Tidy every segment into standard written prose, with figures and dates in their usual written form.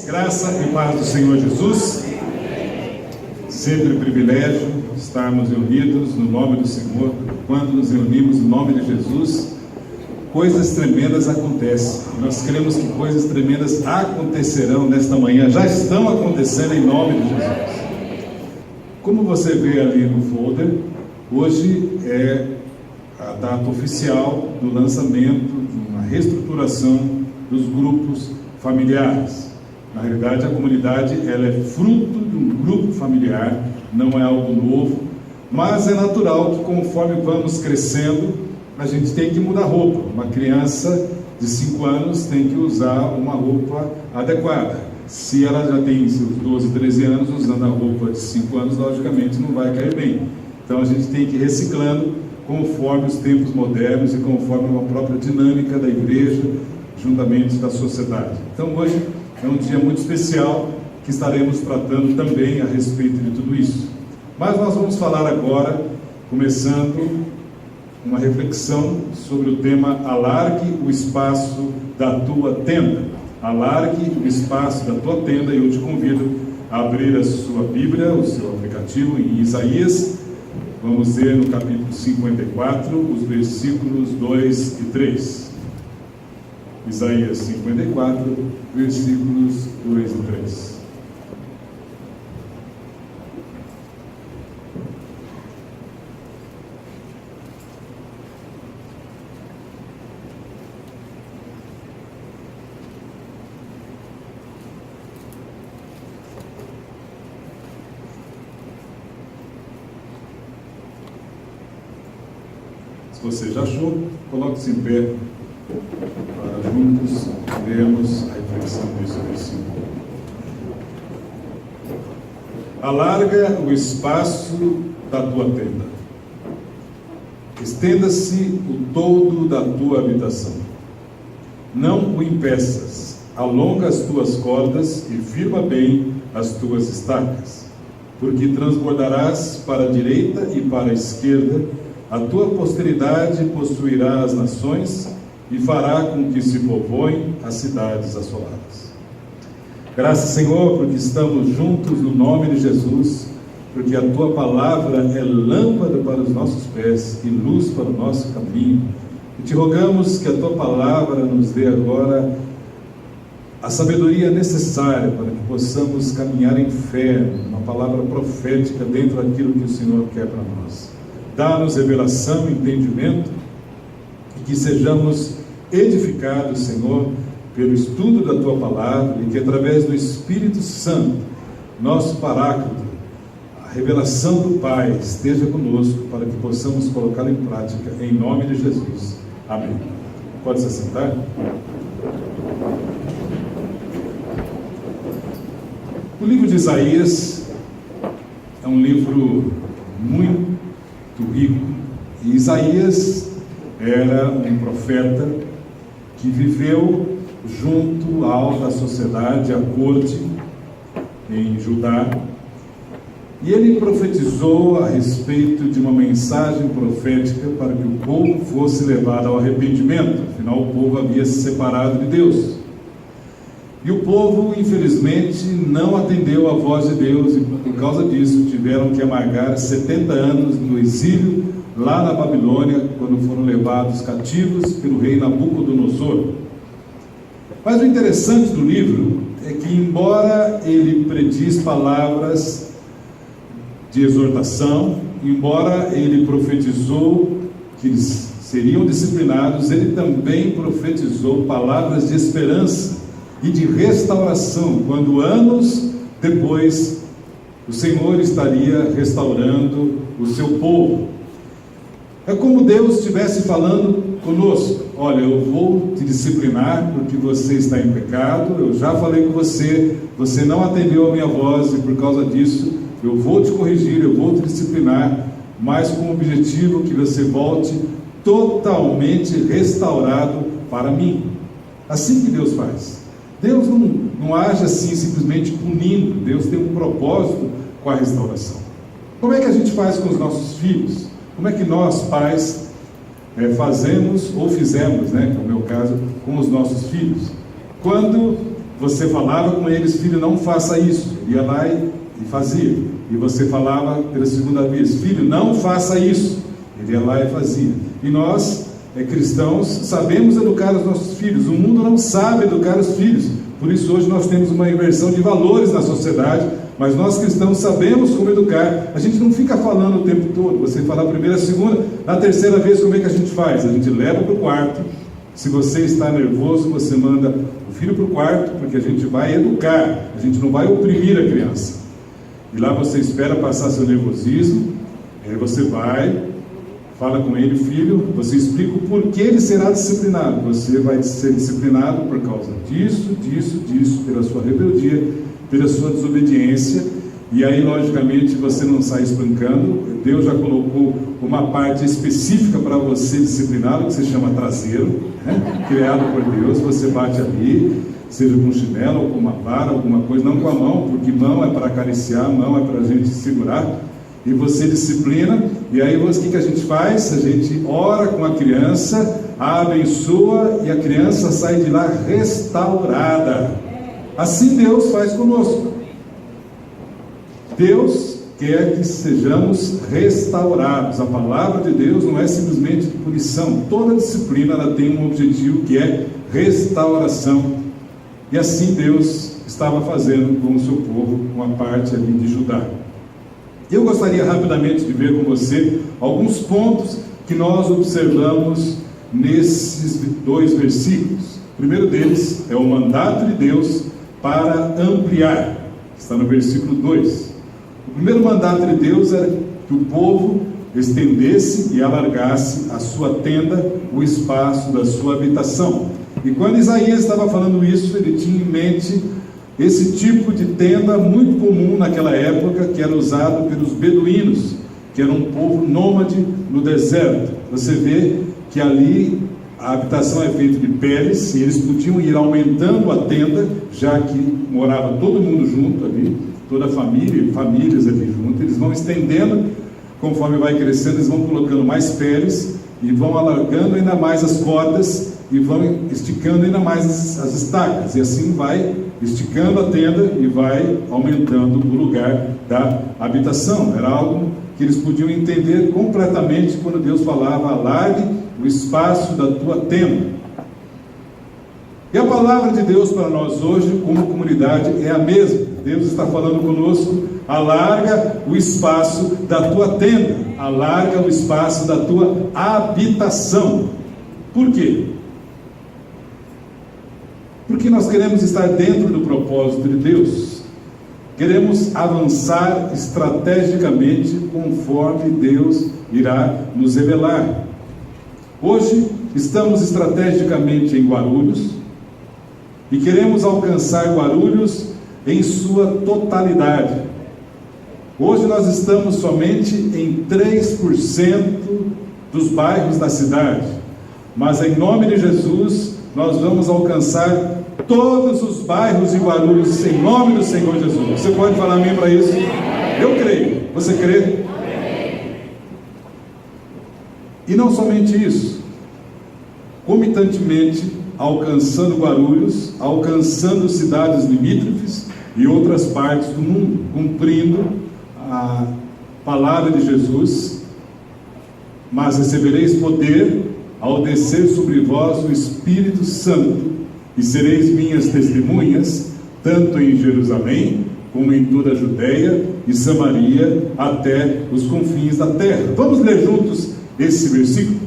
Graça e paz do Senhor Jesus. Sempre privilégio estarmos reunidos no nome do Senhor. Quando nos reunimos no nome de Jesus, coisas tremendas acontecem. Nós cremos que coisas tremendas acontecerão nesta manhã, já estão acontecendo em nome de Jesus. Como você vê ali no folder, hoje é a data oficial do lançamento de uma reestruturação dos grupos familiares. Na realidade, a comunidade ela é fruto de um grupo familiar, não é algo novo, mas é natural que conforme vamos crescendo, a gente tem que mudar roupa. Uma criança de 5 anos tem que usar uma roupa adequada. Se ela já tem seus 12, 13 anos, usando a roupa de 5 anos, logicamente não vai cair bem. Então a gente tem que ir reciclando conforme os tempos modernos e conforme a própria dinâmica da igreja, juntamente da sociedade. Então hoje é um dia muito especial que estaremos tratando também a respeito de tudo isso. Mas nós vamos falar agora, começando uma reflexão sobre o tema Alargue o espaço da tua tenda. Alargue o espaço da tua tenda, e eu te convido a abrir a sua Bíblia, o seu aplicativo em Isaías. Vamos ler no capítulo 54, os versículos 2 e 3. Isaías 54, versículos 2 e 3. Se você já achou, coloque-se em pé para juntos lermos a reflexão desse versículo. Alarga o espaço da tua tenda. Estenda-se o todo da tua habitação. Não o impeças. Alonga as tuas cordas e firma bem as tuas estacas. Porque transbordarás para a direita e para a esquerda. A tua posteridade possuirá as nações e fará com que se povoem as cidades assoladas. Graças, Senhor, porque estamos juntos no nome de Jesus, porque a Tua palavra é lâmpada para os nossos pés e luz para o nosso caminho. E te rogamos que a Tua palavra nos dê agora a sabedoria necessária para que possamos caminhar em fé, uma palavra profética dentro daquilo que o Senhor quer para nós. Dá-nos revelação, entendimento, e que sejamos edificados, Senhor, pelo estudo da Tua palavra, e que através do Espírito Santo, nosso Paráclito, a revelação do Pai esteja conosco, para que possamos colocá-la em prática, em nome de Jesus. Amém. Pode se sentar? O livro de Isaías é um livro muito rico, e Isaías era um profeta que viveu junto à alta sociedade, à corte em Judá, e ele profetizou a respeito de uma mensagem profética para que o povo fosse levado ao arrependimento. Afinal, o povo havia se separado de Deus, e o povo, infelizmente, não atendeu à voz de Deus, e por causa disso tiveram que amargar 70 anos no exílio lá na Babilônia, quando foram levados cativos pelo rei Nabucodonosor. Mas o interessante do livro é que, embora ele prediz palavras de exortação, embora ele profetizou que eles seriam disciplinados, ele também profetizou palavras de esperança e de restauração, quando anos depois o Senhor estaria restaurando o seu povo. É como Deus estivesse falando conosco: olha, eu vou te disciplinar porque você está em pecado, eu já falei com você, você não atendeu a minha voz, e por causa disso eu vou te corrigir, eu vou te disciplinar, mas com o objetivo que você volte totalmente restaurado para mim. Assim que Deus faz. Deus não age assim simplesmente punindo. Deus tem um propósito com a restauração. Como é que a gente faz com os nossos filhos? Como é que nós, pais, fazemos ou fizemos, né, no meu caso, com os nossos filhos? Quando você falava com eles: filho, não faça isso, ele ia lá e fazia. E você falava pela segunda vez: filho, não faça isso, ele ia lá e fazia. E nós, cristãos, sabemos educar os nossos filhos. O mundo não sabe educar os filhos. Por isso hoje nós temos uma inversão de valores na sociedade. Mas nós cristãos sabemos como educar. A gente não fica falando o tempo todo. Você fala a primeira, a segunda, na terceira vez, como é que a gente faz? A gente leva para o quarto. Se você está nervoso, você manda o filho para o quarto, porque a gente vai educar. A gente não vai oprimir a criança. E lá você espera passar seu nervosismo. Aí você vai, fala com ele: filho, você explica o porquê ele será disciplinado. Você vai ser disciplinado por causa disso, pela sua rebeldia, pela sua desobediência. E aí, logicamente, você não sai espancando. Deus já colocou uma parte específica para você discipliná-lo, que se chama traseiro, né? Criado por Deus. Você bate ali, seja com chinelo ou com uma vara, alguma coisa, não com a mão, porque mão é para acariciar, mão é para a gente segurar. E você disciplina. E aí o que a gente faz? A gente ora com a criança, a abençoa, e a criança sai de lá restaurada. Assim Deus faz conosco. Deus quer que sejamos restaurados. A palavra de Deus não é simplesmente de punição. Toda disciplina ela tem um objetivo, que é restauração. E assim Deus estava fazendo com o seu povo, uma parte ali de Judá. Eu gostaria rapidamente de ver com você alguns pontos que nós observamos nesses 2 versículos. O primeiro deles é o mandato de Deus para ampliar. Está no versículo 2. O primeiro mandato de Deus era que o povo estendesse e alargasse a sua tenda, o espaço da sua habitação. E quando Isaías estava falando isso, ele tinha em mente esse tipo de tenda muito comum naquela época, que era usado pelos beduínos, que era um povo nômade no deserto. Você vê que ali a habitação é feita de peles, e eles podiam ir aumentando a tenda, já que morava todo mundo junto ali, toda a família, famílias ali junto. Eles vão estendendo, conforme vai crescendo, eles vão colocando mais peles, e vão alargando ainda mais as cordas, e vão esticando ainda mais as estacas, e assim vai esticando a tenda e vai aumentando o lugar da habitação. Era algo que eles podiam entender completamente quando Deus falava: alargue o espaço da tua tenda. E a palavra de Deus para nós hoje, como comunidade, é a mesma. Deus está falando conosco: alarga o espaço da tua tenda, alarga o espaço da tua habitação. Por quê? Porque nós queremos estar dentro do propósito de Deus. Queremos avançar estrategicamente conforme Deus irá nos revelar. Hoje estamos estrategicamente em Guarulhos e queremos alcançar Guarulhos em sua totalidade. Hoje nós estamos somente em 3% dos bairros da cidade, mas em nome de Jesus nós vamos alcançar todos os bairros de Guarulhos em nome do Senhor Jesus. Você pode falar amém para isso? Eu creio. Você crê? E não somente isso, comitantemente alcançando Guarulhos, alcançando cidades limítrofes e outras partes do mundo, cumprindo a palavra de Jesus. Mas recebereis poder ao descer sobre vós o Espírito Santo, e sereis minhas testemunhas, tanto em Jerusalém, como em toda a Judeia e Samaria, até os confins da terra. Vamos ler juntos esse versículo?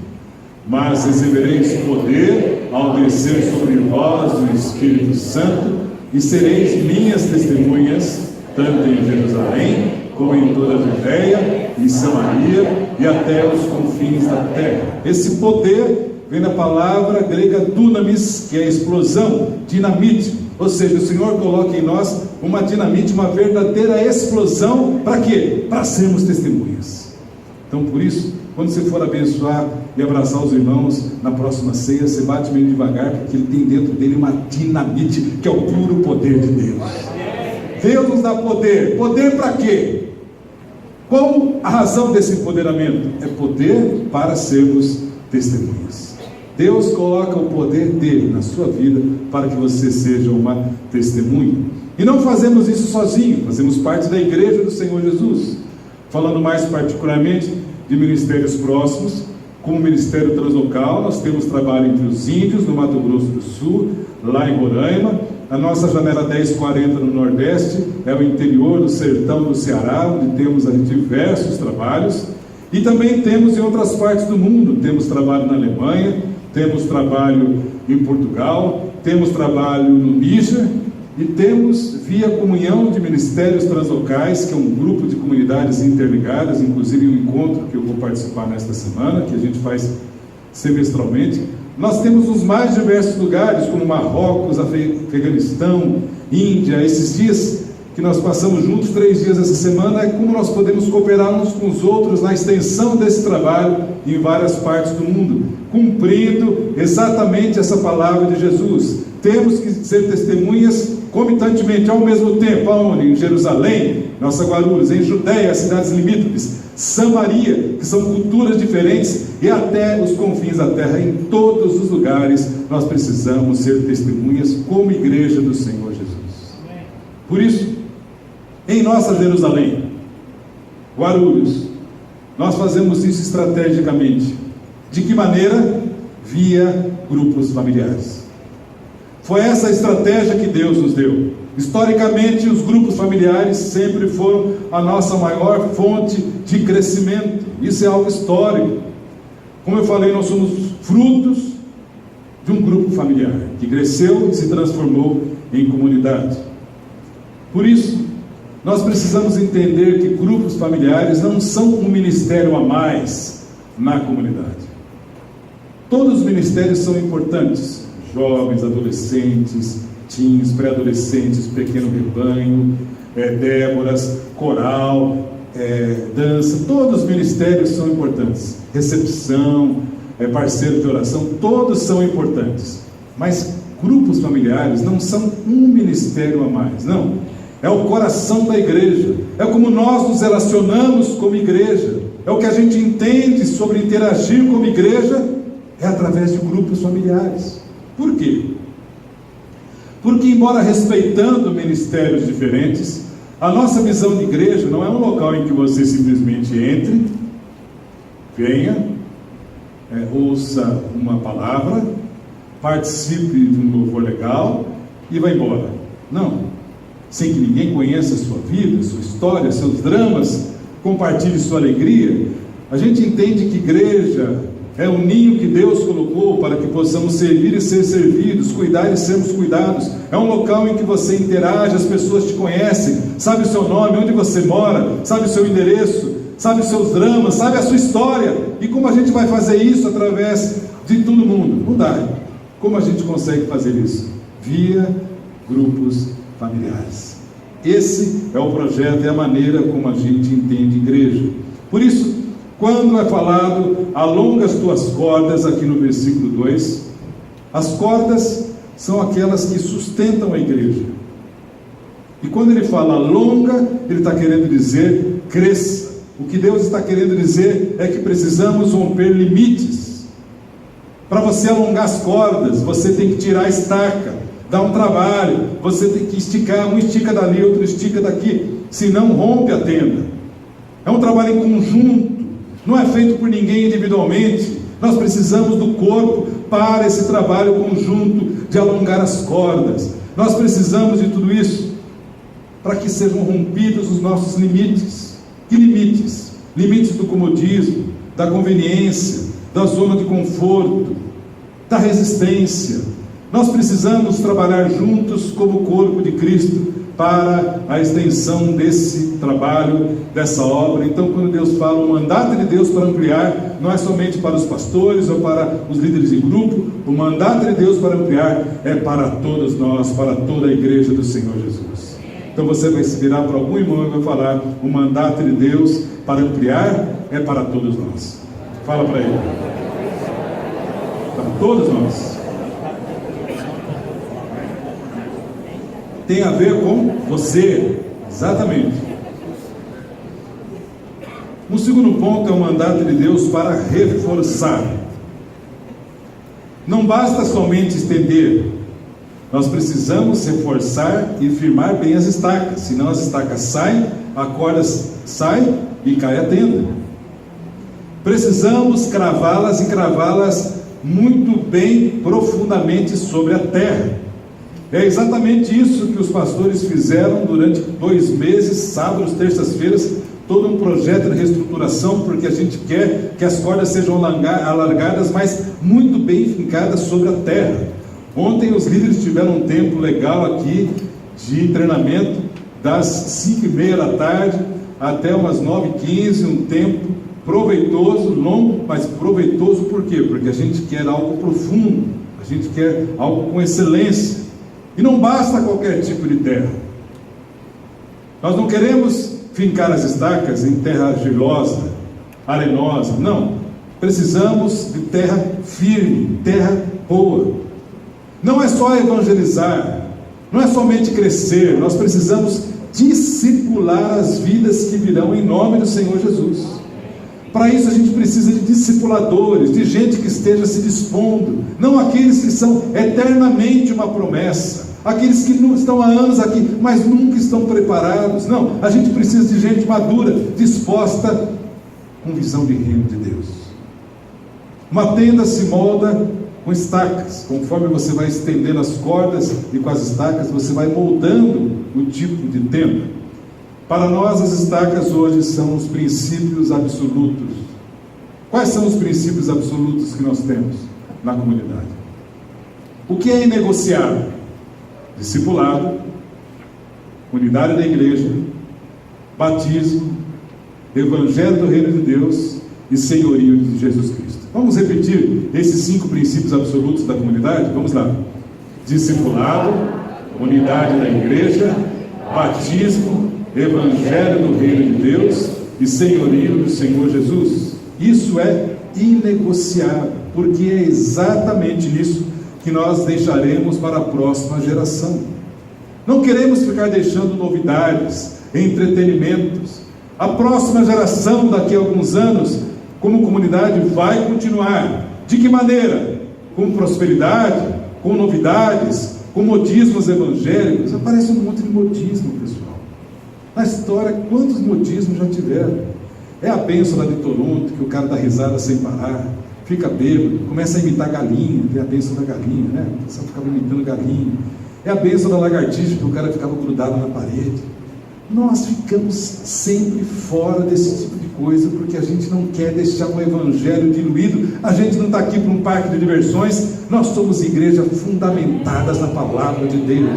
Mas recebereis poder ao descer sobre vós o Espírito Santo, e sereis minhas testemunhas, tanto em Jerusalém, como em toda a Judeia e Samaria, e até os confins da terra. Esse poder vem da palavra grega dunamis, que é explosão, dinamite. Ou seja, o Senhor coloca em nós uma dinamite, uma verdadeira explosão. Para quê? Para sermos testemunhas. Então, por isso, Quando você for abençoar e abraçar os irmãos na próxima ceia, você bate meio devagar, porque ele tem dentro dele uma dinamite, que é o puro poder de Deus. Deus nos dá poder. Poder para quê? Qual a razão desse empoderamento? É poder para sermos testemunhas. Deus coloca o poder dele na sua vida para que você seja uma testemunha. E não fazemos isso sozinho, fazemos parte da igreja do Senhor Jesus. Falando mais particularmente de ministérios próximos, como o Ministério Translocal, nós temos trabalho entre os índios, no Mato Grosso do Sul, lá em Roraima. A nossa janela 1040 no Nordeste é o interior do sertão do Ceará, onde temos diversos trabalhos. E também temos em outras partes do mundo, temos trabalho na Alemanha, temos trabalho em Portugal, temos trabalho no Níger, e temos via comunhão de ministérios translocais, que é um grupo de comunidades interligadas, inclusive um encontro que eu vou participar nesta semana, que a gente faz semestralmente. Nós temos os mais diversos lugares, como Marrocos, Afeganistão, Índia. Esses dias que nós passamos juntos, 3 dias essa semana, é como nós podemos cooperar uns com os outros na extensão desse trabalho em várias partes do mundo, cumprindo exatamente essa palavra de Jesus. Temos que ser testemunhas comitantemente, ao mesmo tempo, aonde? Em Jerusalém, nossa Guarulhos, em Judéia, as cidades limítrofes, Samaria, que são culturas diferentes, e até os confins da terra. Em todos os lugares nós precisamos ser testemunhas como igreja do Senhor Jesus. Por isso, em nossa Jerusalém, Guarulhos, nós fazemos isso estrategicamente. De que maneira? Via grupos familiares. Foi essa a estratégia que Deus nos deu. Historicamente, os grupos familiares sempre foram a nossa maior fonte de crescimento. Isso é algo histórico. Como eu falei, nós somos frutos de um grupo familiar que cresceu e se transformou em comunidade. Por isso, nós precisamos entender que grupos familiares não são um ministério a mais na comunidade. Todos os ministérios são importantes. Jovens, adolescentes, teens, pré-adolescentes, pequeno rebanho, Déboras, coral, dança, todos os ministérios são importantes. Recepção, parceiro de oração, todos são importantes. Mas grupos familiares não são um ministério a mais, não. É o coração da igreja, é como nós nos relacionamos como igreja, é o que a gente entende sobre interagir como igreja, é através de grupos familiares. Por quê? Porque, embora respeitando ministérios diferentes, a nossa visão de igreja não é um local em que você simplesmente entre, venha, ouça uma palavra, participe de um louvor legal e vá embora. Não. Sem que ninguém conheça a sua vida, sua história, seus dramas, compartilhe sua alegria. A gente entende que igreja é o ninho que Deus colocou para que possamos servir e ser servidos, cuidar e sermos cuidados. É um local em que você interage, as pessoas te conhecem, sabe o seu nome, onde você mora, sabe o seu endereço, sabe os seus dramas, sabe a sua história. E como a gente vai fazer isso através de todo mundo? Não dá. Como a gente consegue fazer isso? Via grupos familiares. Esse é o projeto, é a maneira como a gente entende igreja. Por isso, quando é falado, alonga as tuas cordas, aqui no versículo 2, as cordas são aquelas que sustentam a igreja. E quando ele fala alonga, ele está querendo dizer cresça. O que Deus está querendo dizer é que precisamos romper limites. Para você alongar as cordas, você tem que tirar a estaca, dá um trabalho, você tem que esticar, um estica dali, outro estica daqui, senão rompe a tenda. É um trabalho em conjunto. Não é feito por ninguém individualmente. Nós precisamos do corpo para esse trabalho conjunto de alongar as cordas. Nós precisamos de tudo isso para que sejam rompidos os nossos limites. Que limites? Limites do comodismo, da conveniência, da zona de conforto, da resistência. Nós precisamos trabalhar juntos como corpo de Cristo para a extensão desse trabalho, dessa obra. Então, quando Deus fala o mandato de Deus para ampliar, não é somente para os pastores ou para os líderes de grupo. O mandato de Deus para ampliar é para todos nós, para toda a igreja do Senhor Jesus. Então você vai se virar para algum irmão e vai falar: o mandato de Deus para ampliar é para todos nós. Fala para ele. Para todos nós. Tem a ver com você, exatamente. O segundo ponto é o mandato de Deus para reforçar. Não basta somente estender, nós precisamos reforçar e firmar bem as estacas, senão as estacas saem, a corda sai e cai a tenda. Precisamos cravá-las e cravá-las muito bem, profundamente sobre a terra. É exatamente isso que os pastores fizeram durante 2 meses, sábados, terças-feiras, todo um projeto de reestruturação, porque a gente quer que as cordas sejam alargadas, mas muito bem fincadas sobre a terra. Ontem os líderes tiveram um tempo legal aqui de treinamento, das 5h30 da tarde até umas 9h15, um tempo proveitoso, longo, mas proveitoso. Por quê? Porque a gente quer algo profundo, a gente quer algo com excelência, e não basta qualquer tipo de terra. Nós não queremos fincar as estacas em terra argilosa, arenosa, não. Precisamos de terra firme, terra boa. Não é só evangelizar, não é somente crescer, nós precisamos discipular as vidas que virão em nome do Senhor Jesus. Para isso a gente precisa de discipuladores, de gente que esteja se dispondo, não aqueles que são eternamente uma promessa, aqueles que não estão há anos aqui, mas nunca estão preparados. Não, a gente precisa de gente madura, disposta, com visão de reino de Deus. Uma tenda se molda com estacas, conforme você vai estendendo as cordas e com as estacas, você vai moldando o tipo de tenda. Para nós, as estacas hoje são os princípios absolutos. Quais são os princípios absolutos que nós temos na comunidade? O que é inegociável? Discipulado, unidade da igreja, batismo, evangelho do reino de Deus e senhorio de Jesus Cristo. Vamos repetir esses 5 princípios absolutos da comunidade? Vamos lá. Discipulado, unidade da igreja, batismo, evangelho do reino de Deus e senhorio do Senhor Jesus. Isso é inegociável, porque é exatamente isso que nós deixaremos para a próxima geração. Não queremos ficar deixando novidades, entretenimentos. A próxima geração, daqui a alguns anos, como comunidade, vai continuar. De que maneira? Com prosperidade, com novidades, com modismos evangélicos. Aparece um monte de modismo, pessoal. Na história, quantos modismos já tiveram? É a bênção lá de Toronto, que o cara dá risada sem parar, fica bêbado, começa a imitar galinha, tem a bênção da galinha, né? O pessoal ficava imitando galinha. É a bênção da lagartixa, que o cara ficava grudado na parede. Nós ficamos sempre fora desse tipo de coisa, porque a gente não quer deixar o evangelho diluído. A gente não está aqui para um parque de diversões, nós somos igreja fundamentadas na palavra de Deus.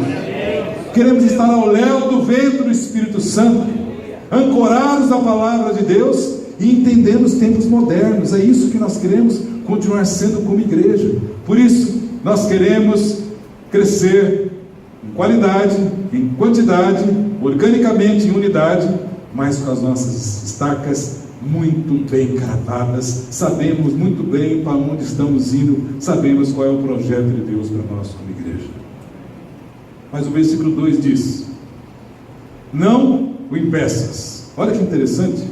Queremos estar ao léu do vento do Espírito Santo, ancorados na palavra de Deus e entendendo os tempos modernos. É isso que nós queremos continuar sendo como igreja. Por isso, nós queremos crescer em qualidade, em quantidade, organicamente em unidade, mas com as nossas estacas muito bem cravadas. Sabemos muito bem para onde estamos indo, sabemos qual é o projeto de Deus para nós como igreja. Mas o versículo 2 diz: não o impeças. Olha que interessante.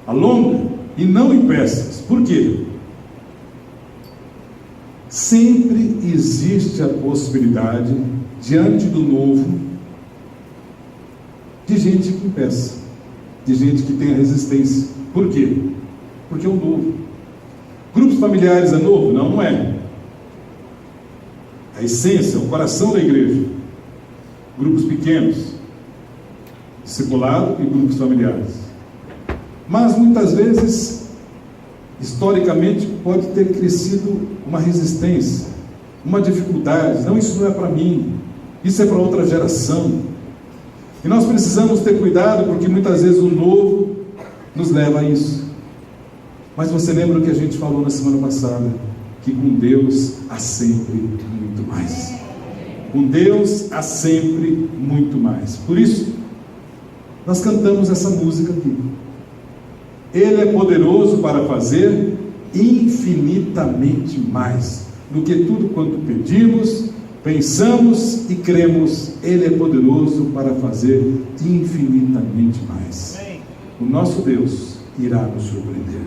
Alonga e não impeças. Por quê? Sempre existe a possibilidade, diante do novo, de gente que impeça, de gente que tenha resistência. Por quê? Porque é o novo. Grupos familiares é novo? Não, não é. A essência, o coração da igreja. Grupos pequenos, discipulado e grupos familiares. Mas muitas vezes, historicamente, pode ter crescido uma resistência, uma dificuldade. Não, isso não é para mim, isso é para outra geração. E nós precisamos ter cuidado, porque muitas vezes o novo nos leva a isso. Mas você lembra o que a gente falou na semana passada? Que com Deus há sempre muito mais. Com Deus há sempre muito mais. Por isso, nós cantamos essa música aqui. Ele é poderoso para fazer infinitamente mais do que tudo quanto pedimos, pensamos e cremos. Ele é poderoso para fazer infinitamente mais. O nosso Deus irá nos surpreender.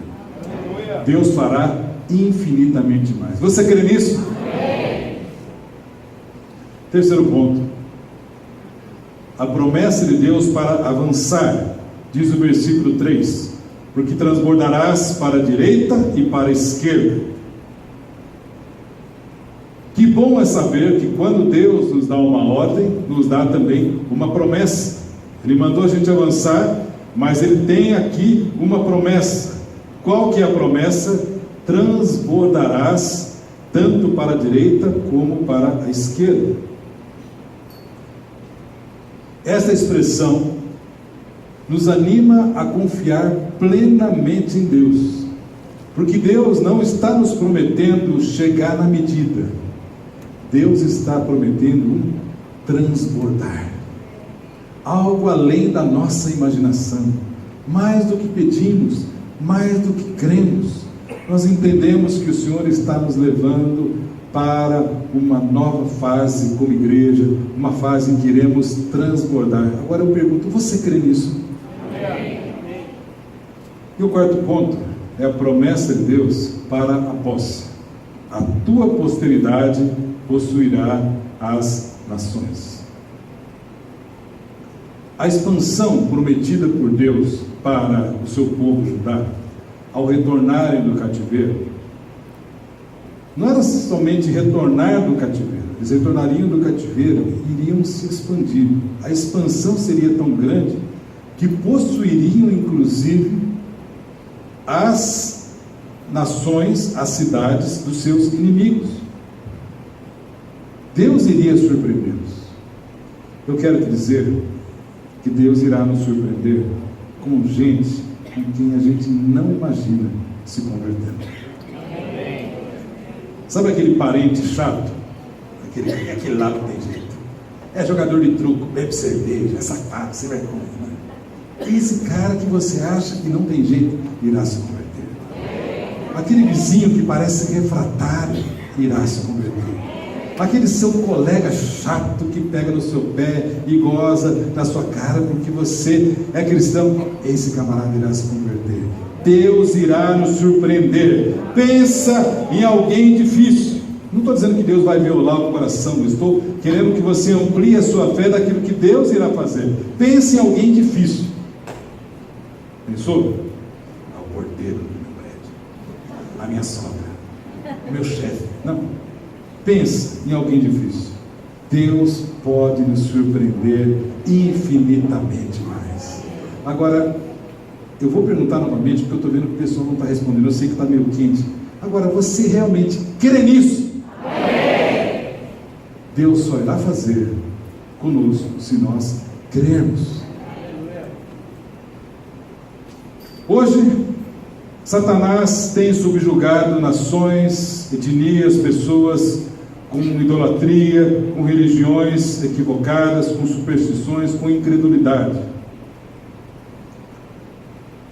Deus fará infinitamente mais. Você crê nisso? Terceiro ponto. A promessa de Deus para avançar, diz o versículo 3: porque transbordarás para a direita e para a esquerda. Que bom é saber que quando Deus nos dá uma ordem, nos dá também uma promessa. Ele mandou a gente avançar, mas Ele tem aqui uma promessa. Qual que é a promessa? Transbordarás tanto para a direita como para a esquerda. Esta expressão nos anima a confiar plenamente em Deus, porque Deus não está nos prometendo chegar na medida. Deus está prometendo um transbordar, algo além da nossa imaginação, mais do que pedimos, mais do que cremos. Nós entendemos que o Senhor está nos levando para uma nova fase como igreja, uma fase em que iremos transbordar. Agora eu pergunto, você crê nisso? E o quarto ponto é a promessa de Deus para a posse. A tua posteridade possuirá as nações. A expansão prometida por Deus para o seu povo Judá, ao retornarem do cativeiro, não era somente retornar do cativeiro. Eles retornariam do cativeiro e iriam se expandir. A expansão seria tão grande que possuiriam inclusive as nações, as cidades dos seus inimigos. Deus iria surpreendê-los. Eu quero te dizer que Deus irá nos surpreender com gente com quem a gente não imagina se convertendo. Sabe aquele parente chato? Aquele lá não tem jeito. É jogador de truco, bebe cerveja, é safado, sem vergonha, né? Esse cara que você acha que não tem jeito irá se converter. Aquele vizinho que parece refratário irá se converter. Aquele seu colega chato que pega no seu pé e goza na sua cara porque você é cristão, esse camarada irá se converter. Deus irá nos surpreender. Pensa em alguém difícil. Não estou dizendo que Deus vai violar o coração, estou querendo que você amplie a sua fé daquilo que Deus irá fazer. Pense em alguém difícil. Pensou? O porteiro do meu prédio, a minha sogra, o meu chefe. Não. Pensa em alguém difícil. Deus pode nos surpreender infinitamente mais. Agora, eu vou perguntar novamente, porque eu estou vendo que o pessoal não está respondendo. Eu sei que está meio quente. Agora, você realmente crê nisso? Amém. Deus só irá fazer conosco se nós crermos. Hoje, Satanás tem subjugado nações, etnias, pessoas com idolatria, com religiões equivocadas, com superstições, com incredulidade.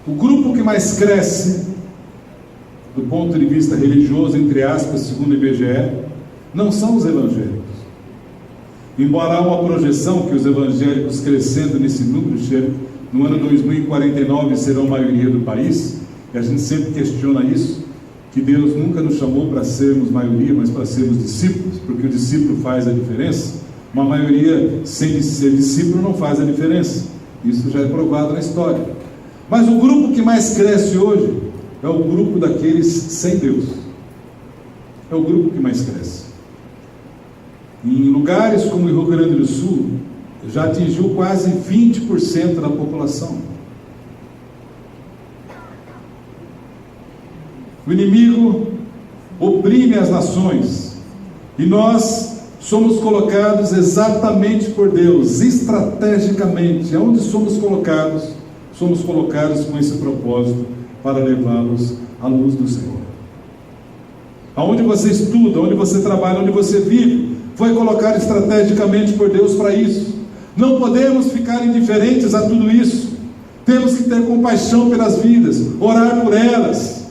O grupo que mais cresce, do ponto de vista religioso, entre aspas, segundo o IBGE, não são os evangélicos. Embora há uma projeção que os evangélicos crescendo nesse número, no ano 2049 serão a maioria do país, e a gente sempre questiona isso, que Deus nunca nos chamou para sermos maioria, mas para sermos discípulos, porque o discípulo faz a diferença. Uma maioria sem ser discípulo não faz a diferença. Isso já é provado na história. Mas o grupo que mais cresce hoje é o grupo daqueles sem Deus. É o grupo que mais cresce. Em lugares como o Rio Grande do Sul, já atingiu quase 20% da população. O inimigo oprime as nações, e nós somos colocados exatamente por Deus, estrategicamente. Aonde somos colocados com esse propósito, para levá-los à luz do Senhor. Aonde você estuda, onde você trabalha, onde você vive, foi colocado estrategicamente por Deus para isso. Não podemos ficar indiferentes a tudo isso. Temos que ter compaixão pelas vidas, orar por elas,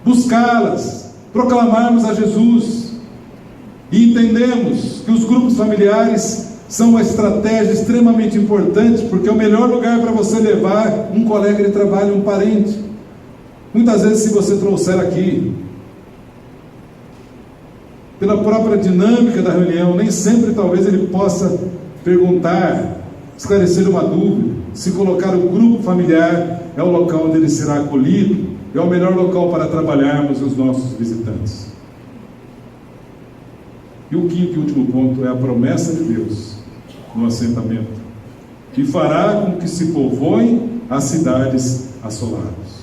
buscá-las, proclamarmos a Jesus. E entendemos que os grupos familiares são uma estratégia extremamente importante, porque é o melhor lugar para você levar um colega de trabalho, um parente. Muitas vezes, se você trouxer aqui, pela própria dinâmica da reunião, nem sempre talvez ele possa perguntar, esclarecer uma dúvida. Se colocar o grupo familiar, é o local onde ele será acolhido, é o melhor local para trabalharmos os nossos visitantes. E o quinto e último ponto é a promessa de Deus no assentamento, que fará com que se povoem as cidades assoladas.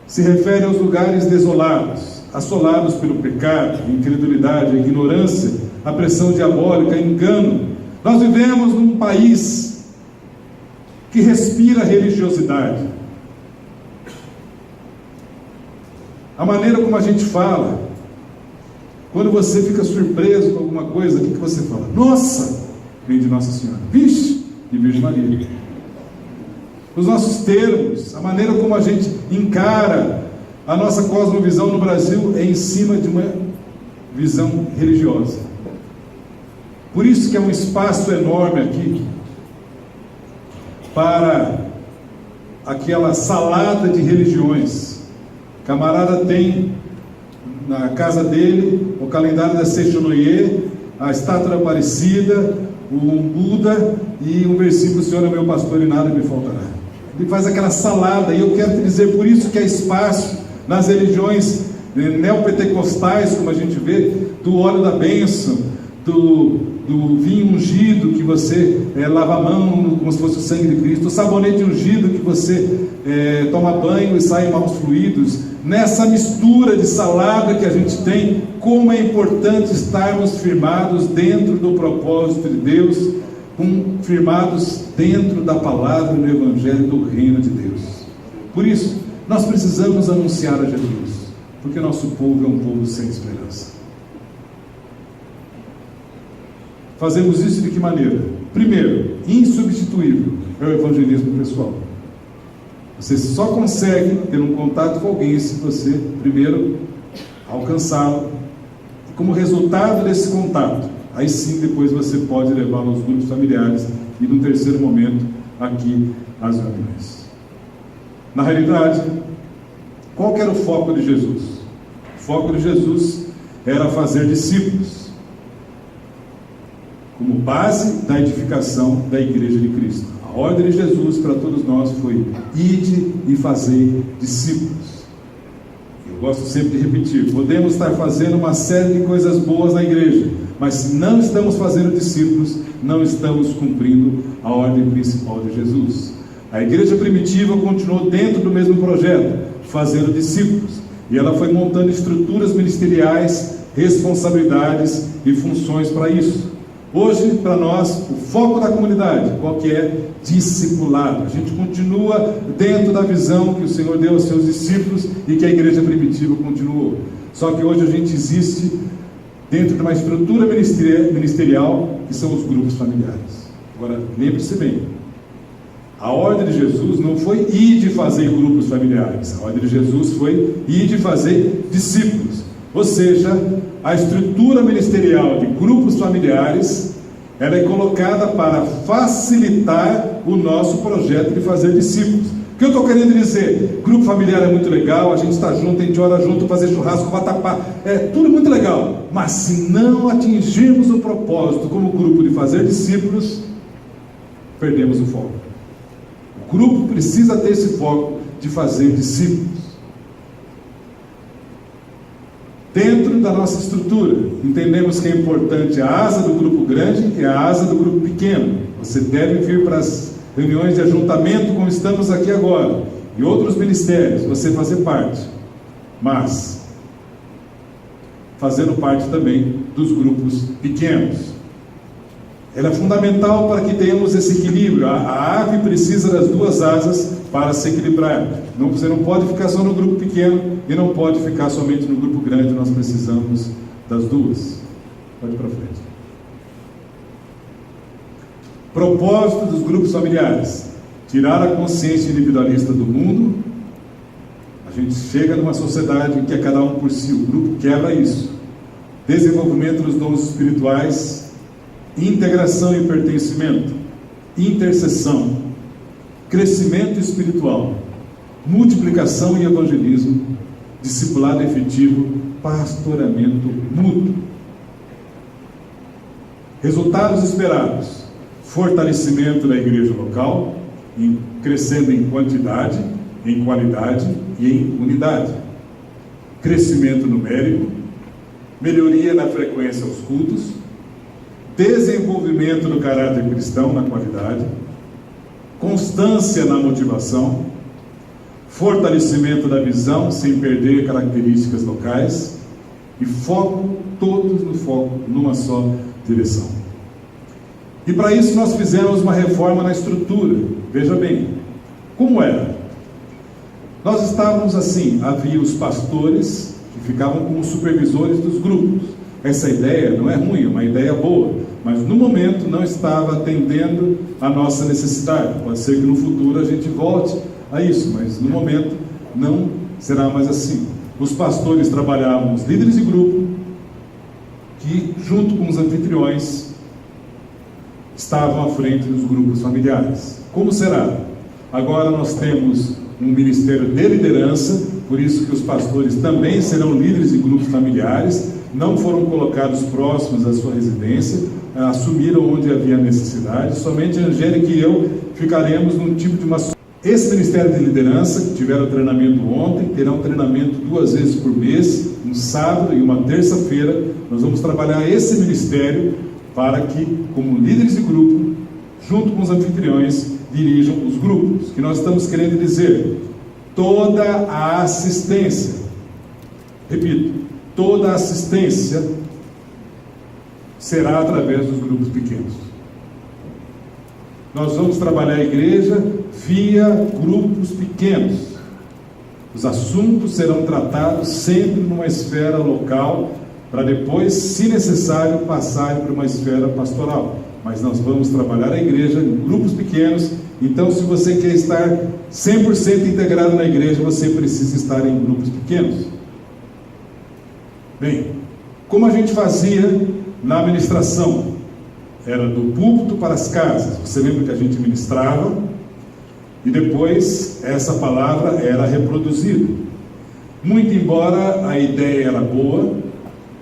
Se refere aos lugares desolados, assolados pelo pecado, a incredulidade, a ignorância, a pressão diabólica, engano. Nós vivemos num país que respira religiosidade. A maneira como a gente fala, quando você fica surpreso com alguma coisa, o que você fala? Nossa! Vem de Nossa Senhora. Vixe! De Virgem Maria. Os nossos termos, a maneira como a gente encara a nossa cosmovisão no Brasil é em cima de uma visão religiosa. Por isso que é um espaço enorme aqui para aquela salada de religiões. O camarada tem na casa dele o calendário da Sechonoye, a estátua da Aparecida, um Buda e um versículo: o Senhor é meu pastor e nada me faltará. Ele faz aquela salada, e eu quero te dizer, por isso que há espaço nas religiões neopentecostais, como a gente vê, do óleo da bênção, do vinho ungido, que você lava a mão como se fosse o sangue de Cristo, o sabonete ungido, que você toma banho e sai maus fluidos. Nessa mistura de salada que a gente tem, como é importante estarmos firmados dentro do propósito de Deus, firmados dentro da palavra no Evangelho do Reino de Deus. Por isso, nós precisamos anunciar a Jesus, porque nosso povo é um povo sem esperança. Fazemos isso de que maneira? Primeiro, insubstituível é o evangelismo pessoal. Você só consegue ter um contato com alguém se você, primeiro, alcançá-lo. Como resultado desse contato, aí sim depois você pode levá-lo aos grupos familiares e, no terceiro momento, aqui às reuniões. Na realidade, qual que era o foco de Jesus? O foco de Jesus era fazer discípulos, como base da edificação da Igreja de Cristo. A ordem de Jesus para todos nós foi: ide e fazei discípulos. Eu gosto sempre de repetir: podemos estar fazendo uma série de coisas boas na igreja, mas se não estamos fazendo discípulos, não estamos cumprindo a ordem principal de Jesus. A igreja primitiva continuou dentro do mesmo projeto, fazendo discípulos, e ela foi montando estruturas ministeriais, responsabilidades e funções para isso. Hoje, para nós, o foco da comunidade, qual que é? Discipulado. A gente continua dentro da visão que o Senhor deu aos seus discípulos e que a igreja primitiva continuou. Só que hoje a gente existe dentro de uma estrutura ministerial, que são os grupos familiares. Agora, lembre-se bem, a ordem de Jesus não foi ir de fazer grupos familiares. A ordem de Jesus foi ir de fazer discípulos. Ou seja, a estrutura ministerial de grupos familiares, ela é colocada para facilitar o nosso projeto de fazer discípulos. O que eu estou querendo dizer? Grupo familiar é muito legal, a gente está junto, a gente ora junto, fazer churrasco, vatapá, é tudo muito legal. Mas se não atingirmos o propósito como grupo de fazer discípulos, perdemos o foco. O grupo precisa ter esse foco de fazer discípulos. Dentro da nossa estrutura, entendemos que é importante a asa do grupo grande e a asa do grupo pequeno. Você deve vir para as reuniões de ajuntamento, como estamos aqui agora, e outros ministérios, você fazer parte, mas fazendo parte também dos grupos pequenos. Ela é fundamental para que tenhamos esse equilíbrio. A ave precisa das duas asas para se equilibrar. Você não pode ficar só no grupo pequeno e não pode ficar somente no grupo grande. Nós precisamos das duas. Pode ir para frente. Propósito dos grupos familiares: tirar a consciência individualista do mundo. A gente chega numa sociedade em que é cada um por si, o grupo quebra isso. Desenvolvimento dos dons espirituais, integração e pertencimento, intercessão, crescimento espiritual, multiplicação e evangelismo, discipulado efetivo, pastoreamento mútuo. Resultados esperados: fortalecimento da igreja local, crescendo em quantidade, em qualidade e em unidade. Crescimento numérico, melhoria na frequência aos cultos, desenvolvimento do caráter cristão na qualidade, constância na motivação, fortalecimento da visão sem perder características locais e foco, todos no foco, numa só direção. E para isso nós fizemos uma reforma na estrutura. Veja bem, como era? Nós estávamos assim, havia os pastores que ficavam como supervisores dos grupos. Essa ideia não é ruim, é uma ideia boa, mas no momento não estava atendendo a nossa necessidade. Pode ser que no futuro a gente volte a isso, mas no momento não será mais assim. Os pastores trabalhavam, os líderes de grupo, que junto com os anfitriões estavam à frente dos grupos familiares. Como será? Agora nós temos um ministério de liderança, por isso que os pastores também serão líderes de grupos familiares, não foram colocados próximos à sua residência, assumiram onde havia necessidade. Somente a Angélica e eu ficaremos num tipo de uma... Esse ministério de liderança, que tiveram treinamento ontem, terão treinamento 2 vezes por mês, um sábado e uma terça-feira. Nós vamos trabalhar esse ministério para que, como líderes de grupo, junto com os anfitriões, dirijam os grupos. Que nós estamos querendo dizer, toda a assistência, repito, toda a assistência será através dos grupos pequenos. Nós vamos trabalhar a igreja via grupos pequenos. Os assuntos serão tratados sempre numa esfera local, para depois, se necessário, passarem para uma esfera pastoral. Mas nós vamos trabalhar a igreja em grupos pequenos. Então, se você quer estar 100% integrado na igreja, você precisa estar em grupos pequenos. Bem, como a gente fazia na administração? Era do púlpito para as casas. Você lembra que a gente ministrava e depois essa palavra era reproduzida. Muito embora a ideia era boa,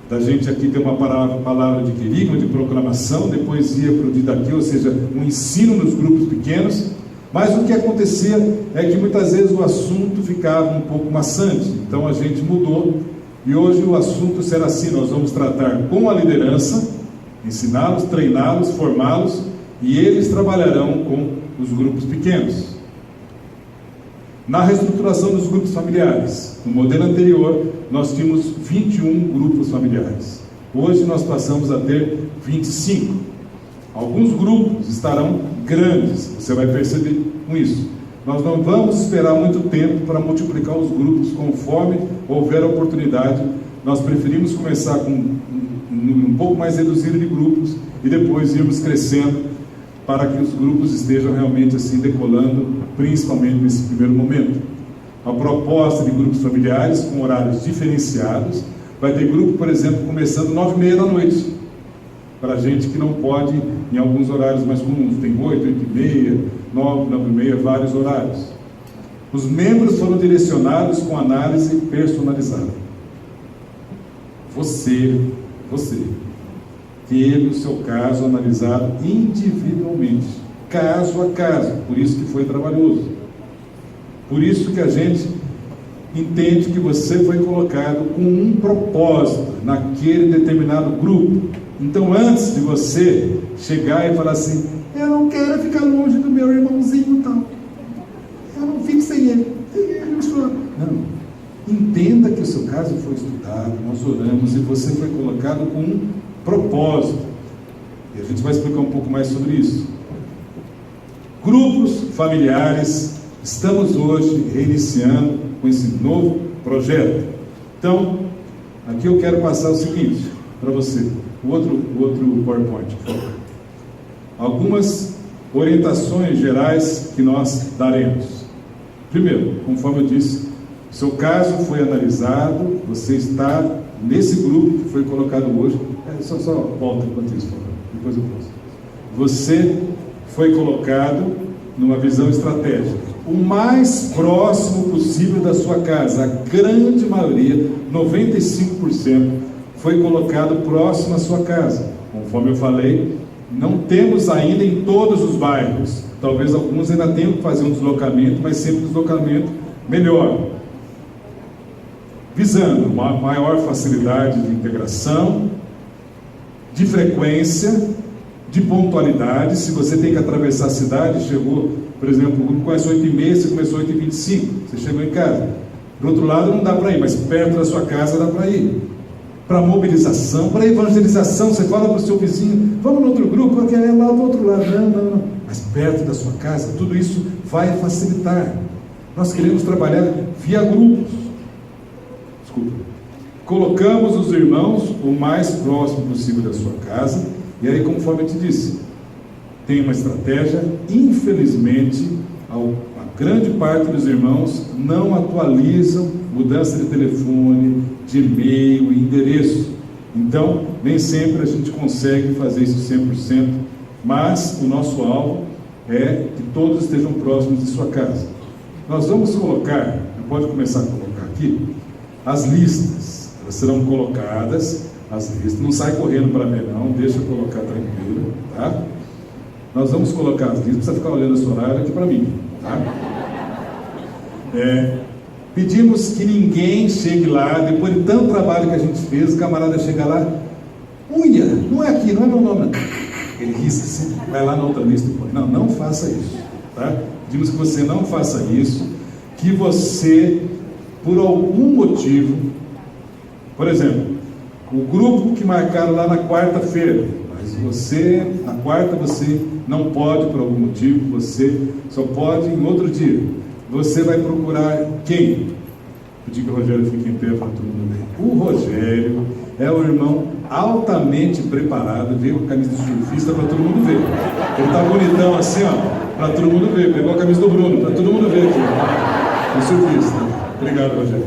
da gente aqui ter uma palavra de querigma, de proclamação, depois ia para o didaqui, ou seja, um ensino nos grupos pequenos, mas o que acontecia é que muitas vezes o assunto ficava um pouco maçante. Então a gente mudou e hoje o assunto será assim: nós vamos tratar com a liderança, ensiná-los, treiná-los, formá-los, e eles trabalharão com os grupos pequenos. Na reestruturação dos grupos familiares, no modelo anterior, nós tínhamos 21 grupos familiares. Hoje nós passamos a ter 25. Alguns grupos estarão grandes, você vai perceber com isso. Nós não vamos esperar muito tempo para multiplicar os grupos conforme houver oportunidade. Nós preferimos começar com um pouco mais reduzido de grupos e depois irmos crescendo para que os grupos estejam realmente assim decolando, principalmente nesse primeiro momento. A proposta de grupos familiares com horários diferenciados. Vai ter grupo, por exemplo, começando 9h30 da noite, para gente que não pode em alguns horários mais comuns. Tem 8, 8h30, 9, 9h30, vários horários. Os membros foram direcionados com análise personalizada. Você teve o seu caso analisado individualmente, caso a caso. Por isso que foi trabalhoso. Por isso que a gente entende que você foi colocado com um propósito naquele determinado grupo. Então, antes de você chegar e falar assim, eu não quero ficar longe do meu irmãozinho e tal, eu não fico sem ele, não. Entenda que o seu caso foi estudado, nós oramos e você foi colocado com um propósito. E a gente vai explicar um pouco mais sobre isso. Grupos familiares, estamos hoje reiniciando com esse novo projeto. Então, aqui eu quero passar o seguinte para você. O outro PowerPoint, por favor. Algumas orientações gerais que nós daremos. Primeiro, conforme eu disse, seu caso foi analisado, você está nesse grupo que foi colocado hoje. Só volta enquanto isso, por favor. Depois eu posso. Você foi colocado numa visão estratégica, o mais próximo possível da sua casa. A grande maioria, 95%, foi colocado próximo à sua casa. Conforme eu falei, não temos ainda em todos os bairros. Talvez alguns ainda tenham que fazer um deslocamento, mas sempre um deslocamento melhor, visando uma maior facilidade de integração, de frequência, de pontualidade. Se você tem que atravessar a cidade, chegou, por exemplo, o grupo começou 8h30, você começou 8h25, você chegou em casa. Do outro lado não dá para ir, mas perto da sua casa dá para ir. Para mobilização, para evangelização, você fala para o seu vizinho, vamos no outro grupo, porque é lá do outro lado. Não. Mas perto da sua casa, tudo isso vai facilitar. Nós queremos trabalhar via grupos. Desculpa. Colocamos os irmãos o mais próximo possível da sua casa, e aí, conforme eu te disse, tem uma estratégia. Infelizmente, a grande parte dos irmãos não atualizam mudança de telefone, de e-mail, endereço. Então, nem sempre a gente consegue fazer isso 100%, mas o nosso alvo é que todos estejam próximos de sua casa. Nós vamos colocar, pode começar a colocar aqui, as listas. Elas serão colocadas, as listas. Não sai correndo para ver não, deixa eu colocar tranquilo, tá? Nós vamos colocar as listas, não precisa ficar olhando esse horário aqui para mim, tá? Pedimos que ninguém chegue lá, depois de tanto trabalho que a gente fez, o camarada chega lá, uia, não é aqui, não é meu nome, não. Ele risca assim, vai lá na outra lista e põe. Não faça isso, tá? Pedimos que você não faça isso, que você, por algum motivo, por exemplo, o grupo que marcaram lá na quarta-feira, mas você, na quarta você não pode por algum motivo, você só pode em outro dia. Você vai procurar quem? Pedir que o Rogério fique em pé para todo mundo ver. O Rogério é o irmão altamente preparado, veio com a camisa de surfista para todo mundo ver. Ele está bonitão assim, ó, para todo mundo ver. Pegou a camisa do Bruno, para todo mundo ver aqui. O surfista. Obrigado, Rogério.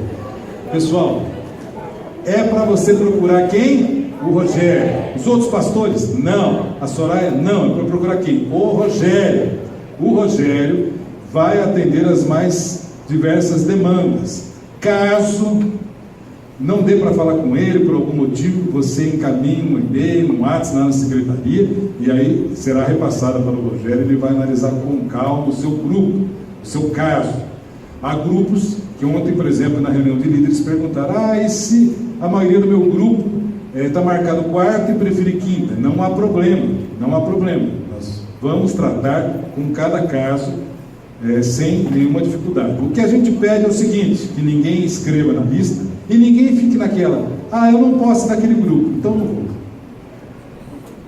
Pessoal, é para você procurar quem? O Rogério. Os outros pastores? Não. A Soraya? Não. É para procurar quem? O Rogério. O Rogério vai atender as mais diversas demandas. Caso não dê para falar com ele por algum motivo, você encaminha um e-mail, um WhatsApp lá na secretaria, e aí será repassada para o Rogério. Ele vai analisar com calma o seu grupo, o seu caso. Há grupos que ontem, por exemplo, na reunião de líderes perguntaram: e se a maioria do meu grupo está marcado quarta e prefere quinta? Não há problema, não há problema. Nós vamos tratar com cada caso sem nenhuma dificuldade. O que a gente pede é o seguinte: que ninguém escreva na lista e ninguém fique naquela, eu não posso ir naquele grupo, então não vou.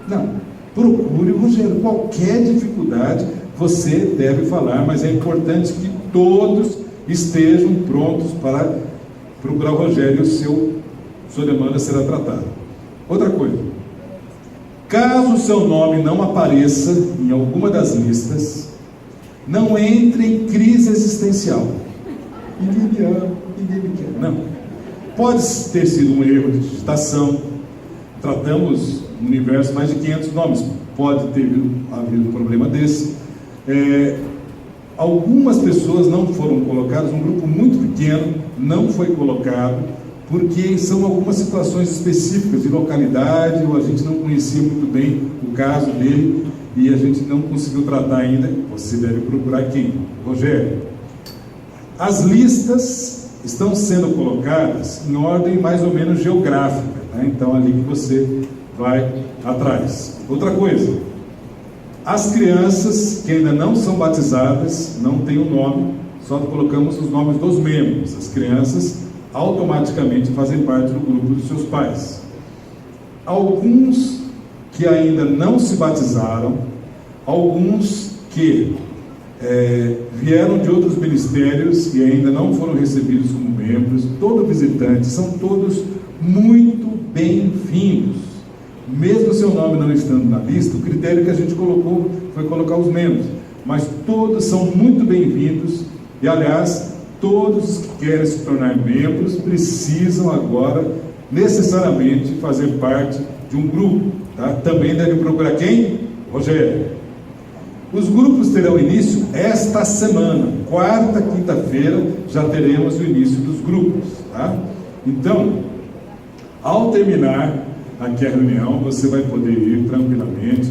Não, procure o Rogério. Qualquer dificuldade você deve falar, mas é importante que todos estejam prontos para procurar o Rogério e sua demanda será tratada. Outra coisa, caso o seu nome não apareça em alguma das listas, não entre em crise existencial. Ninguém me ama, ninguém me quer. Não. Pode ter sido um erro de digitação. Tratamos no universo mais de 500 nomes. Pode ter havido um problema desse. Algumas pessoas não foram colocadas, um grupo muito pequeno não foi colocado, porque são algumas situações específicas de localidade, ou a gente não conhecia muito bem o caso dele, e a gente não conseguiu tratar ainda. Você deve procurar quem? Rogério. As listas estão sendo colocadas em ordem mais ou menos geográfica, tá? Então ali que você vai atrás. Outra coisa, as crianças que ainda não são batizadas, não têm o nome, só colocamos os nomes dos membros. As crianças automaticamente fazem parte do grupo dos seus pais. Alguns que ainda não se batizaram, alguns que vieram de outros ministérios e ainda não foram recebidos como membros, todo visitante, são todos muito bem-vindos. Mesmo seu nome não estando na lista, o critério que a gente colocou foi colocar os membros. Mas todos são muito bem-vindos e, aliás, todos os que querem se tornar membros precisam agora, necessariamente, fazer parte de um grupo. Tá? Também deve procurar quem? Rogério. Os grupos terão início esta semana, quarta, quinta-feira, já teremos o início dos grupos. Tá? Então, ao terminar aqui a reunião, você vai poder ir tranquilamente,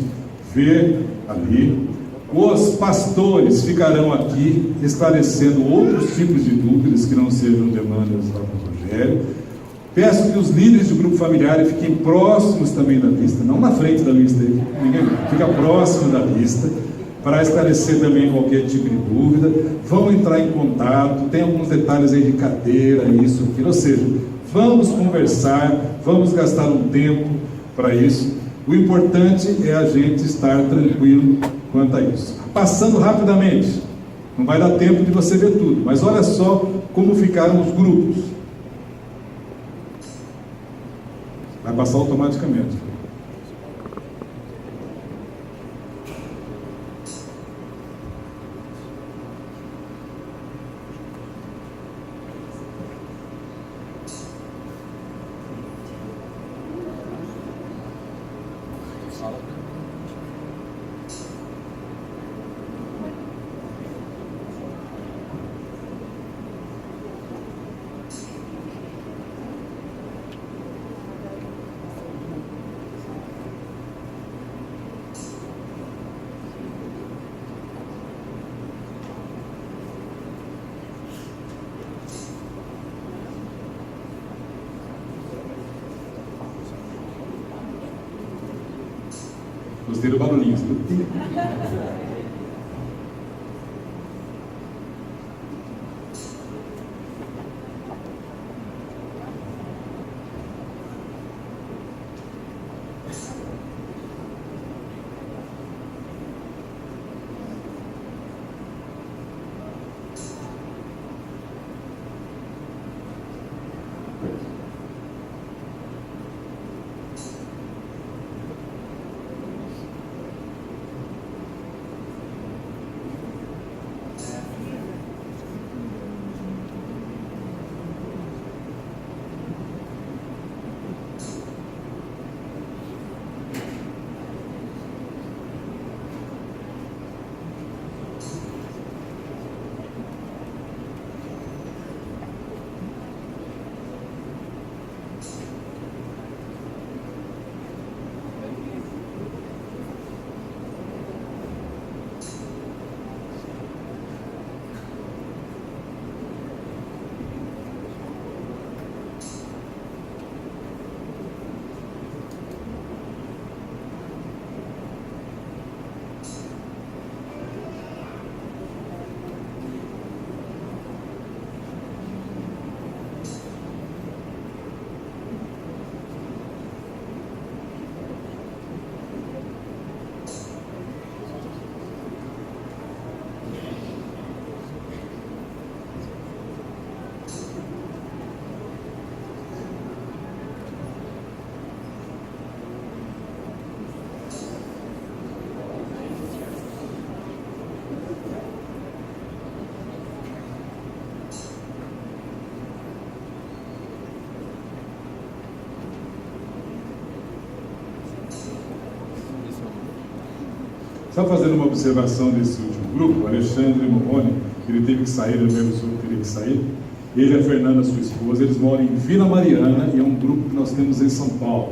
ver ali. Os pastores ficarão aqui esclarecendo outros tipos de dúvidas que não sejam demandas lá do Rogério. Peço que os líderes do grupo familiar fiquem próximos também da lista, não na frente da lista, fica próximo da lista, para esclarecer também qualquer tipo de dúvida. Vão entrar em contato, tem alguns detalhes aí de cadeira, isso, aquilo, ou seja, vamos conversar, vamos gastar um tempo para isso. O importante é a gente estar tranquilo quanto a isso. Passando rapidamente, não vai dar tempo de você ver tudo, mas olha só como ficaram os grupos. Vai passar automaticamente. Gostei do barulhinho. Só fazendo uma observação desse último grupo, o Alexandre Morrone, ele teve que sair, eu mesmo soube que teve que sair. Ele e a Fernanda, sua esposa, eles moram em Vila Mariana e é um grupo que nós temos em São Paulo.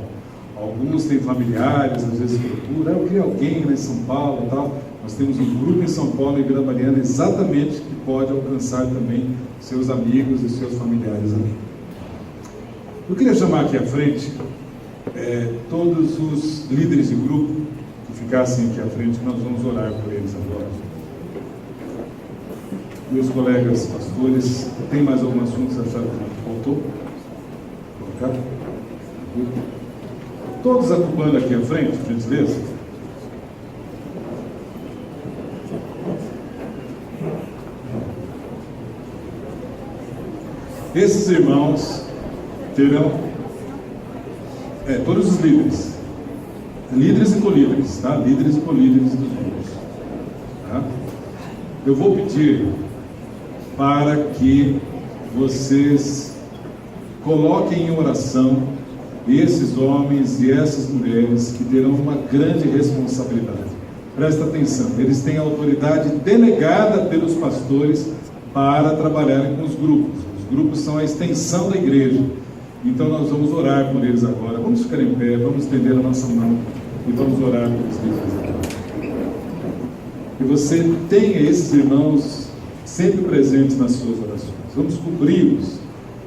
Alguns têm familiares, às vezes procuram, eu queria alguém lá em São Paulo e tal. Nós temos um grupo em São Paulo, em Vila Mariana, exatamente, que pode alcançar também seus amigos e seus familiares ali. Eu queria chamar aqui à frente todos os líderes de grupo que ficassem aqui à frente, que nós vamos orar por eles agora. Meus colegas pastores, tem mais algum assunto que você achava que faltou? Colocar? Todos ocupando aqui à frente, por gentileza. Esses irmãos terão, todos os líderes, líderes e colíderes, tá? Líderes e colíderes dos grupos. Tá? Eu vou pedir para que vocês coloquem em oração esses homens e essas mulheres que terão uma grande responsabilidade. Presta atenção, eles têm autoridade delegada pelos pastores para trabalharem com os grupos. Os grupos são a extensão da igreja. Então nós vamos orar por eles agora. Vamos ficar em pé, vamos estender a nossa mão e vamos orar por eles agora. Que você tenha esses irmãos sempre presentes nas suas orações. Vamos cobri-los.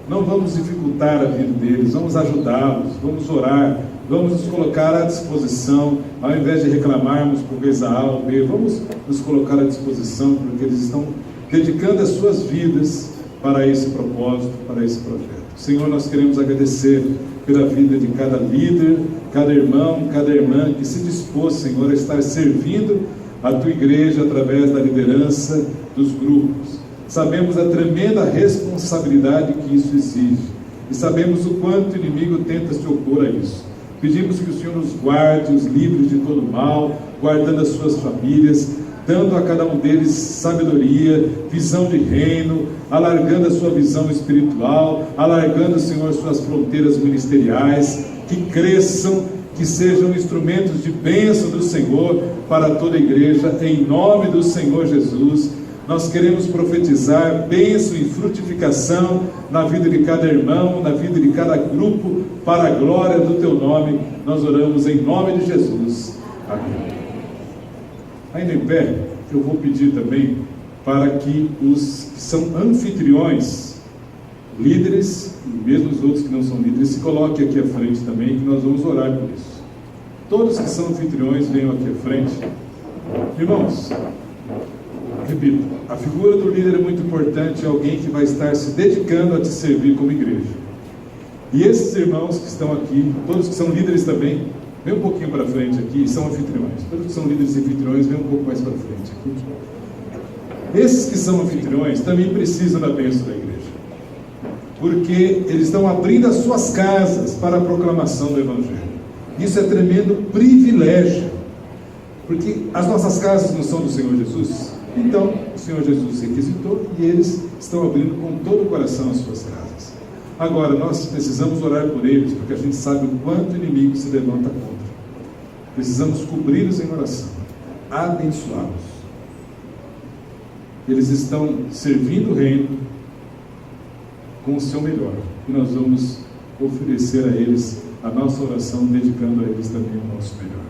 Não vamos dificultar a vida deles, vamos ajudá-los, vamos orar, vamos nos colocar à disposição, ao invés de reclamarmos por vez A ou B, vamos nos colocar à disposição, porque eles estão dedicando as suas vidas para esse propósito, para esse projeto. Senhor, nós queremos agradecer pela vida de cada líder, cada irmão, cada irmã que se dispôs, Senhor, a estar servindo a Tua igreja através da liderança dos grupos. Sabemos a tremenda responsabilidade que isso exige e sabemos o quanto o inimigo tenta se opor a isso. Pedimos que o Senhor nos guarde, os livre de todo mal, guardando as suas famílias, dando a cada um deles sabedoria, visão de reino, alargando a sua visão espiritual, alargando, Senhor, suas fronteiras ministeriais, que cresçam, que sejam instrumentos de bênção do Senhor para toda a igreja, em nome do Senhor Jesus. Nós queremos profetizar bênção e frutificação na vida de cada irmão, na vida de cada grupo, para a glória do Teu nome. Nós oramos em nome de Jesus. Amém. Ainda em pé, eu vou pedir também para que os que são anfitriões, líderes, e mesmo os outros que não são líderes, se coloquem aqui à frente também, que nós vamos orar por isso. Todos que são anfitriões venham aqui à frente. Irmãos, repito, a figura do líder é muito importante, é alguém que vai estar se dedicando a te servir como igreja. E esses irmãos que estão aqui, todos que são líderes também, vem um pouquinho para frente aqui, e são anfitriões. Todos que são líderes e anfitriões, vem um pouco mais para frente aqui. Esses que são anfitriões também precisam da bênção da igreja, porque eles estão abrindo as suas casas para a proclamação do Evangelho. Isso é tremendo privilégio, porque as nossas casas não são do Senhor Jesus. Então, o Senhor Jesus requisitou e eles estão abrindo com todo o coração as suas casas. Agora, nós precisamos orar por eles, porque a gente sabe o quanto o inimigo se levanta contra. Precisamos cobri-los em oração, abençoá-los. Eles estão servindo o reino com o seu melhor. E nós vamos oferecer a eles a nossa oração, dedicando a eles também o nosso melhor.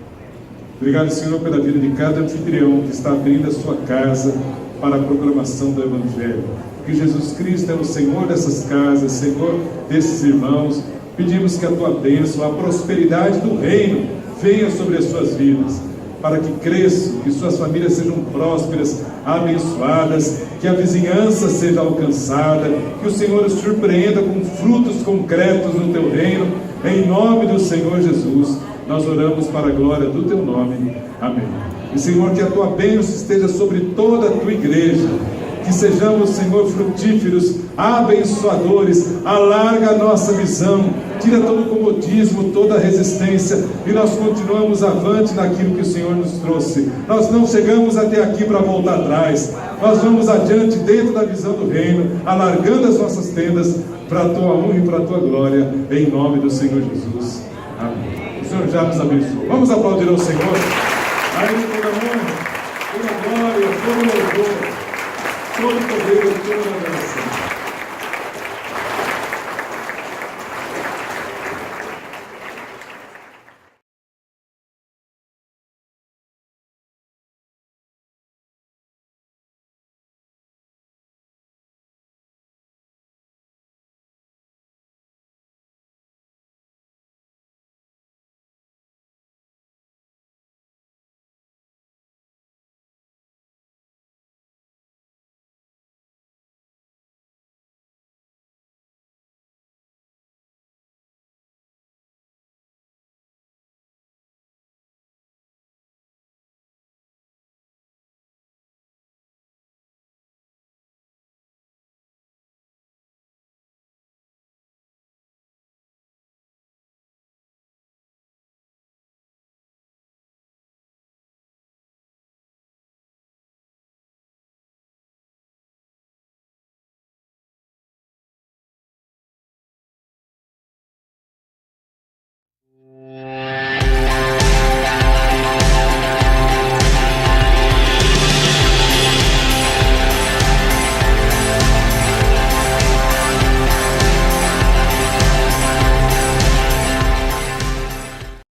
Obrigado, Senhor, pela vida de cada anfitrião que está abrindo a sua casa para a proclamação do Evangelho. Que Jesus Cristo é o Senhor dessas casas, Senhor desses irmãos. Pedimos que a Tua bênção, a prosperidade do reino venha sobre as suas vidas, para que cresçam, que suas famílias sejam prósperas, abençoadas, que a vizinhança seja alcançada, que o Senhor os surpreenda com frutos concretos no Teu reino, em nome do Senhor Jesus. Nós oramos para a glória do Teu nome. Amém. E, Senhor, que a Tua bênção esteja sobre toda a Tua igreja, que sejamos, Senhor, frutíferos, abençoadores, alarga a nossa visão, tira todo o comodismo, toda a resistência, e nós continuamos avante naquilo que o Senhor nos trouxe. Nós não chegamos até aqui para voltar atrás, nós vamos adiante dentro da visão do reino, alargando as nossas tendas para a Tua honra e para a Tua glória, em nome do Senhor Jesus. Amém. O Senhor já nos abençoe. Vamos aplaudir ao Senhor. A Ele toda honra, toda glória, todo louvor, todo poder, toda adoração.